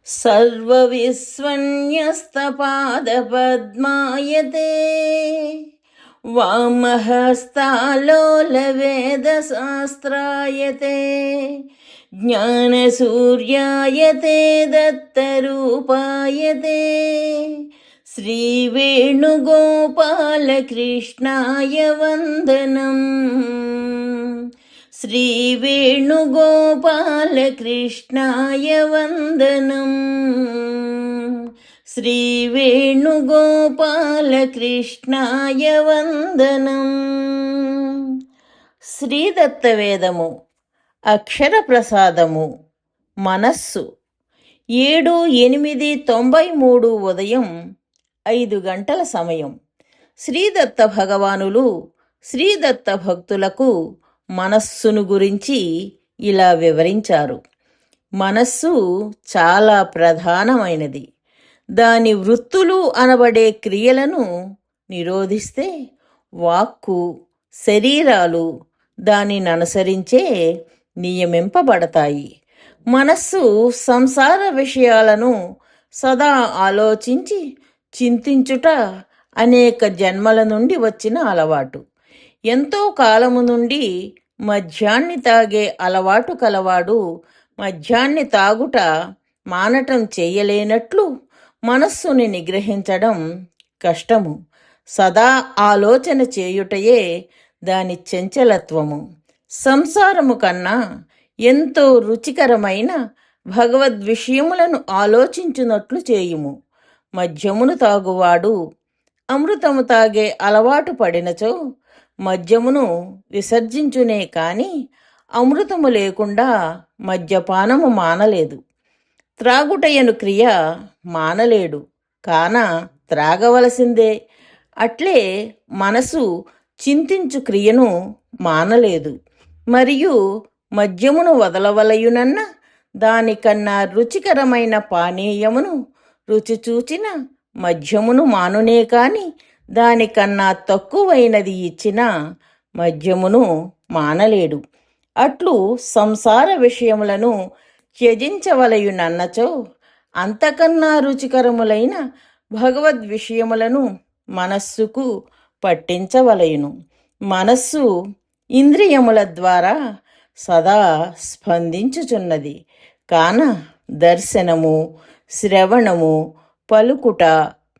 सर्वविस्वन्यस्तपादपद्मायते वामहस्तालोलवेदशास्त्रायते ज्ञानसूर्यायते दत्तरूपायते श्रीवेणुगोपालकृष्णाय वन्दनम्। श्रीवेणुगोपालकृष्णाय वन्दनम्। श्रीवेणुगोपालकृष्णाय वन्दनम्। శ్రీదత్తవేదము అక్షర ప్రసాదము మనస్సు 7-8-93 ఉదయం 5 గంటల సమయం. శ్రీదత్త భగవానులు శ్రీదత్త భక్తులకు మనస్సును గురించి ఇలా వివరించారు. మనస్సు చాలా ప్రధానమైనది. దాని వృత్తులు అనబడే క్రియలను నిరోధిస్తే వాక్కు, శరీరాలు దానిని అనుసరించే నియమింపబడతాయి. మనస్సు సంసార విషయాలను సదా ఆలోచించి చింతించుట అనేక జన్మల నుండి వచ్చిన అలవాటు. ఎంతో కాలము నుండి మద్యాన్ని తాగే అలవాటు కలవాడు మద్యాన్ని తాగుట మానటం చేయలేనట్లు మనస్సుని నిగ్రహించడం కష్టము. సదా ఆలోచన చేయుటయే దాని చంచలత్వము. సంసారము కన్నా ఎంతో రుచికరమైన భగవద్విషయములను ఆలోచించునట్లు చేయుము. మద్యమును తాగువాడు అమృతము తాగే అలవాటు పడినచో మద్యమును విసర్జించునే కాని అమృతము లేకుండా మద్యపానము మానలేదు. త్రాగుటయను క్రియ మానలేడు, కాన త్రాగవలసిందే. అట్లే మనసు చింతించు క్రియను మానలేదు. మరియు మద్యమును వదలవలయునన్న దానికన్నా రుచికరమైన పానీయమును రుచి చూచిన మద్యమును మానునే కాని దానికన్నా తక్కువైనది ఇచ్చిన మద్యమును మానలేడు. అట్లు సంసార విషయములను త్యజించవలయునన్నచో అంతకన్నా రుచికరములైన భగవద్విషయములను మనస్సుకు పట్టించవలయును. మనస్సు ఇంద్రియముల ద్వారా సదా స్పందించుచున్నది, కాన దర్శనము, శ్రవణము, పలుకుట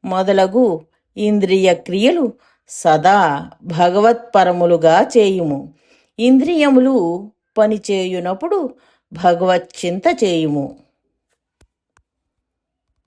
మొదలగు ఇంద్రియ క్రియలు సదా భగవత్పరములుగా చేయుము. ఇంద్రియములు పనిచేయునప్పుడు భగవచ్చింత చేయుము.